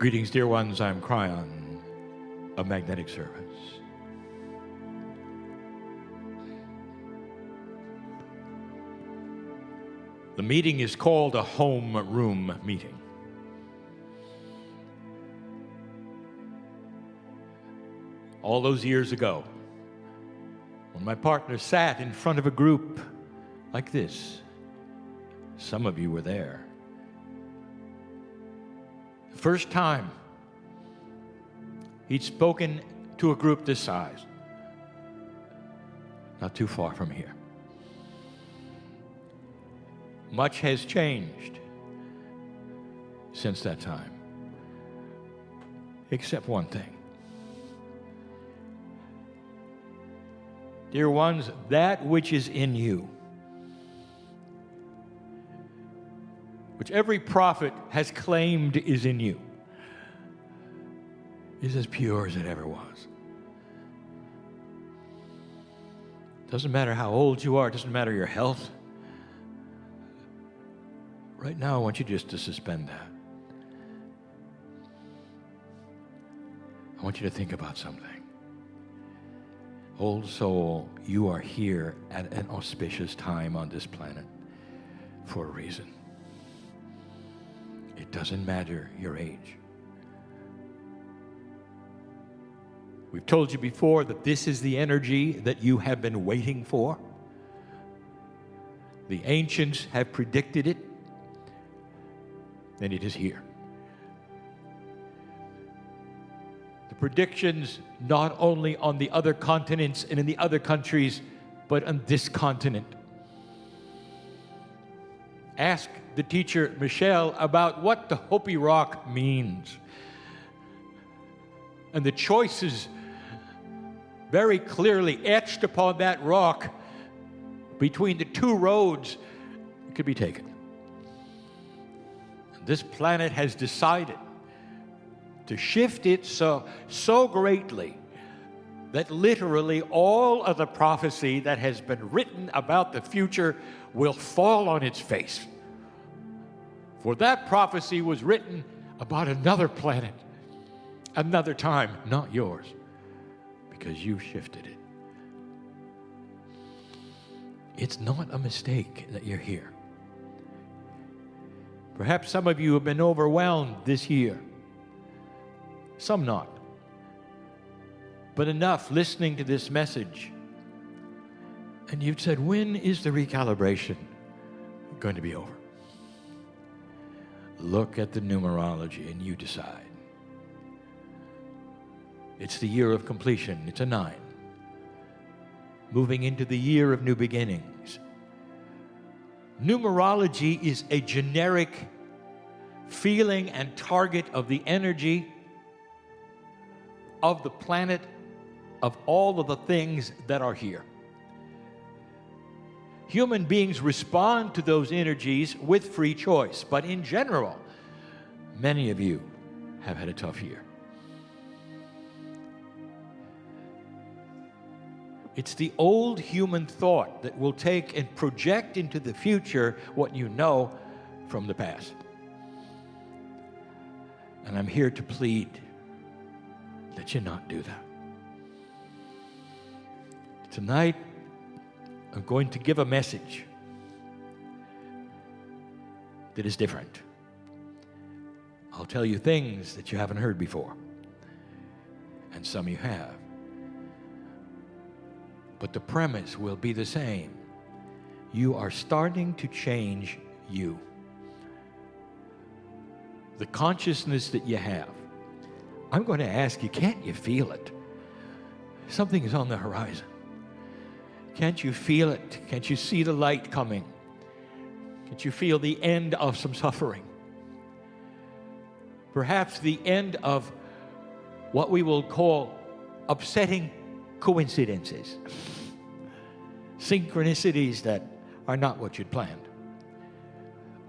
Greetings, dear ones. I'm Kryon of Magnetic Service. The meeting is called a home room meeting. All those years ago, when my partner sat in front of a group like this, some of you were there. The first time he'd spoken to a group this size, not too far from here. Much has changed since that time, except one thing. Dear ones, that which is in you, which every prophet has claimed is in you, is as pure as it ever was. Doesn't matter how old you are, doesn't matter your health. Right now, I want you just to suspend that. I want you to think about something. Old soul, you are here at an auspicious time on this planet for a reason. It doesn't matter your age. We've told you before that this is the energy that you have been waiting for. The ancients have predicted it, and it is here. The predictions not only on the other continents and in the other countries, but on this continent. Ask the teacher, Michelle, about what the Hopi Rock means. And the choices very clearly etched upon that rock between the two roads could be taken. This planet has decided to shift it so greatly that literally all of the prophecy that has been written about the future will fall on its face. For that prophecy was written about another planet, another time, not yours, because you shifted it. It's not a mistake that you're here. Perhaps some of you have been overwhelmed this year. Some not. But enough listening to this message. And you've said, when is the recalibration going to be over? Look at the numerology and you decide. It's the year of completion. It's a 9. Moving into the year of new beginnings. Numerology is a generic feeling and target of the energy of the planet, of all of the things that are here. Human beings respond to those energies with free choice, but in general, many of you have had a tough year. It's the old human thought that will take and project into the future what you know from the past. And I'm here to plead that you not do that. Tonight, I'm going to give a message that is different. I'll tell you things that you haven't heard before, and some you have. But the premise will be the same. You are starting to change you. The consciousness that you have. I'm going to ask you, can't you feel it? Something is on the horizon. Can't you feel it? Can't you see the light coming? Can't you feel the end of some suffering? Perhaps the end of what we will call upsetting coincidences. Synchronicities that are not what you'd planned.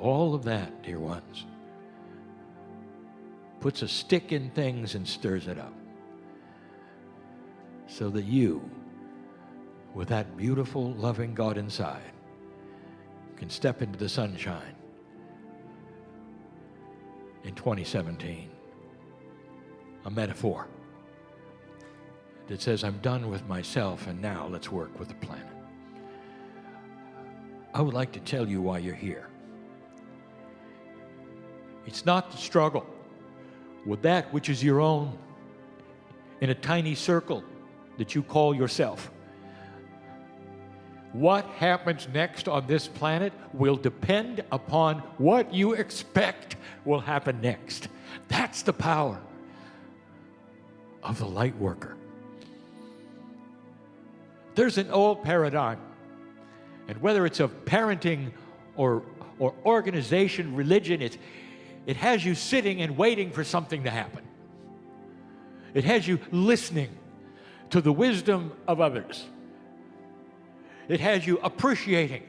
All of that, dear ones, puts a stick in things and stirs it up. So that you, with that beautiful, loving God inside, can step into the sunshine in 2017. a metaphor that says, I'm done with myself and now let's work with the planet. I would like to tell you why you're here. It's not to struggle with that which is your own in a tiny circle that you call yourself. What happens next on this planet will depend upon what you expect will happen next. That's the power of the light worker. There's an old paradigm, and whether it's of parenting or organization, religion, it has you sitting and waiting for something to happen. It has you listening to the wisdom of others. It has you appreciating,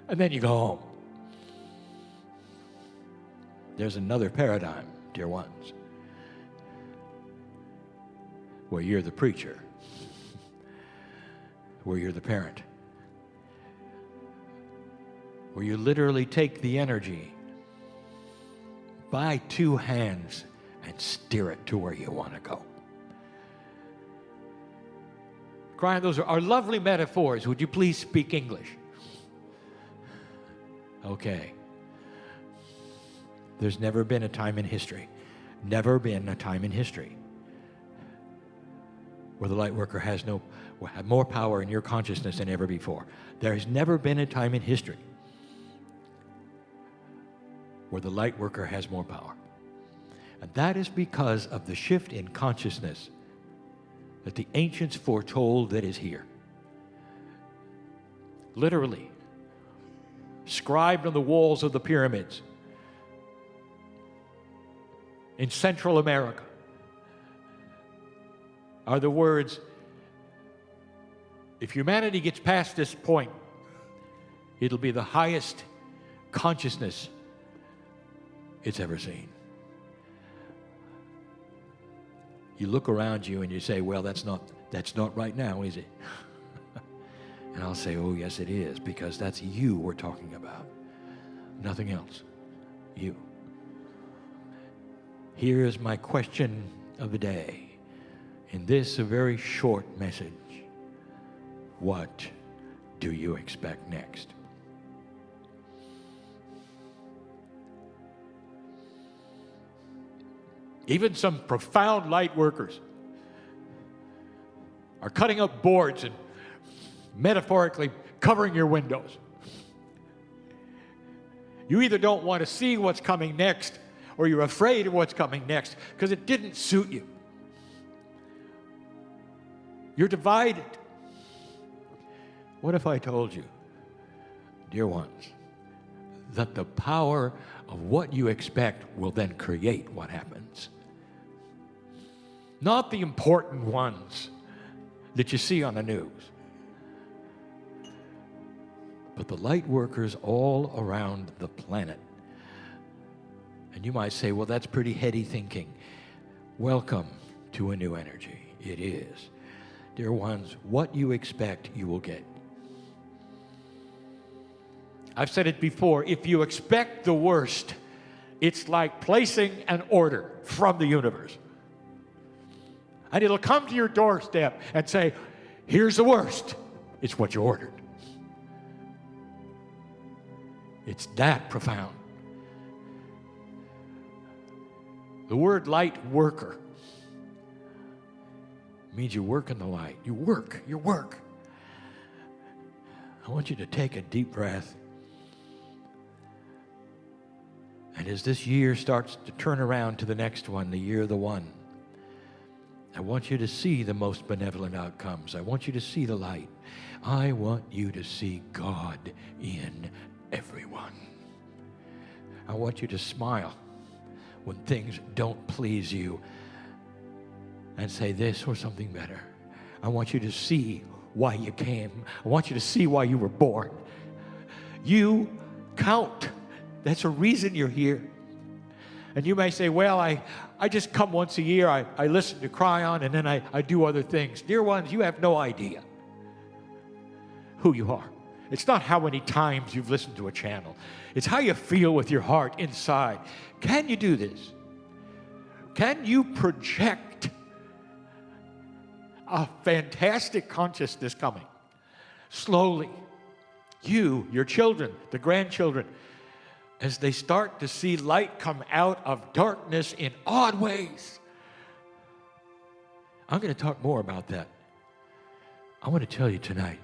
and then you go home. There's another paradigm, dear ones, where you're the preacher, where you're the parent, where you literally take the energy by two hands and steer it to where you want to go. Kryon, those are lovely metaphors. Would you please speak English? Okay. There's never been a time in history, where the light worker will have more power in your consciousness than ever before. There has never been a time in history where the light worker has more power. And that is because of the shift in consciousness that the ancients foretold that is here. Literally, scribed on the walls of the pyramids in Central America are the words, if humanity gets past this point, it'll be the highest consciousness it's ever seen. You look around you and you say, well, that's not right now, is it? And I'll say, oh, yes, it is, because that's you we're talking about. Nothing else. You. Here is my question of the day. In this, a very short message. What do you expect next? Even some profound light workers are cutting up boards and metaphorically covering your windows. You either don't want to see what's coming next, or you're afraid of what's coming next because it didn't suit you. You're divided. What if I told you, dear ones, that the power of what you expect will then create what happens? Not the important ones that you see on the news, but the light workers all around the planet. And you might say, well, that's pretty heady thinking. Welcome to a new energy. It is. Dear ones, what you expect, you will get. I've said it before, if you expect the worst, it's like placing an order from the universe. And it'll come to your doorstep and say, here's the worst. It's what you ordered. It's that profound. The word light worker means you work in the light. You work. I want you to take a deep breath. And as this year starts to turn around to the next one, the year of the one, I want you to see the most benevolent outcomes. I want you to see the light. I want you to see God in everyone. I want you to smile when things don't please you and say this or something better. I want you to see why you came. I want you to see why you were born. You count. That's a reason you're here. And you may say, well, I just come once a year. I listen to Kryon, and then I do other things. Dear ones, you have no idea who you are. It's not how many times you've listened to a channel. It's how you feel with your heart inside. Can you do this? Can you project a fantastic consciousness coming? Slowly, you, your children, the grandchildren, as they start to see light come out of darkness in odd ways. I'm going to talk more about that. I want to tell you tonight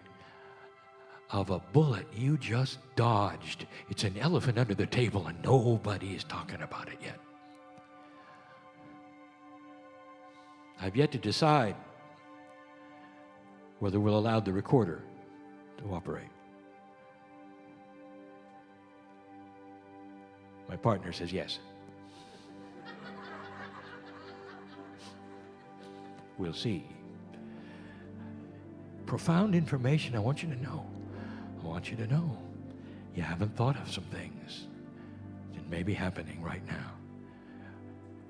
of a bullet you just dodged. It's an elephant under the table and nobody is talking about it yet. I've yet to decide whether we'll allow the recorder to operate. My partner says yes. We'll see. Profound information I want you to know. I want you to know you haven't thought of some things that may be happening right now.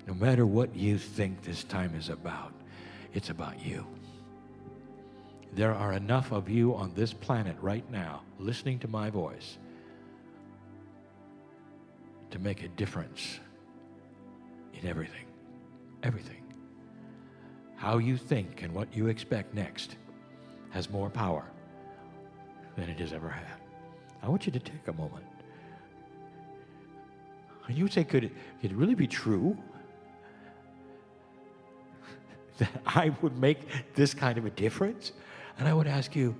No matter what you think this time is about, it's about you. There are enough of you on this planet right now listening to my voice to make a difference in everything. Everything. How you think and what you expect next has more power than it has ever had. I want you to take a moment. And you would say, could it really be true that I would make this kind of a difference? And I would ask you,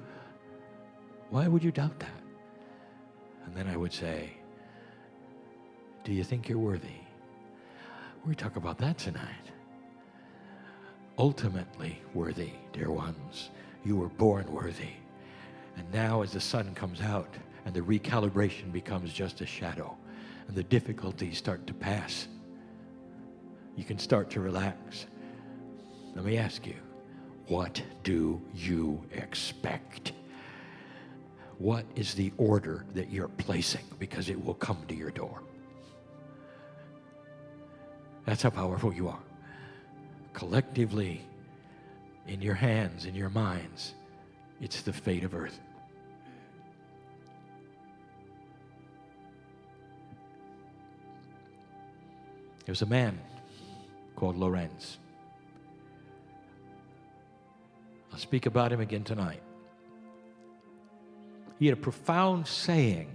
why would you doubt that? And then I would say, do you think you're worthy? We talk about that tonight. Ultimately worthy, dear ones. You were born worthy. And now as the sun comes out and the recalibration becomes just a shadow and the difficulties start to pass, you can start to relax. Let me ask you, what do you expect? What is the order that you're placing? Because it will come to your door. That's how powerful you are. Collectively, in your hands, in your minds, it's the fate of Earth. There's a man called Lorenz. I'll speak about him again tonight. He had a profound saying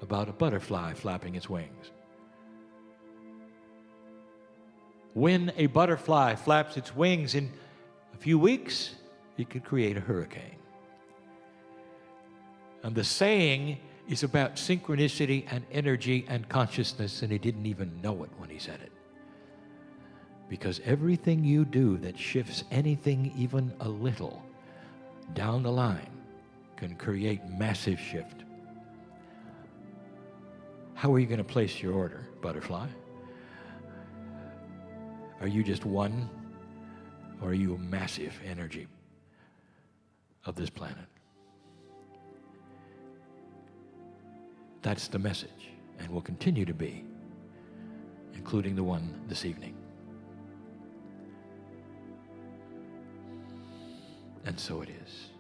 about a butterfly flapping its wings. When a butterfly flaps its wings in a few weeks, it could create a hurricane. And the saying is about synchronicity and energy and consciousness, and he didn't even know it when he said it. Because everything you do that shifts anything even a little down the line can create massive shift. How are you going to place your order, butterfly? Are you just one, or are you a massive energy of this planet? That's the message, and will continue to be, including the one this evening. And so it is.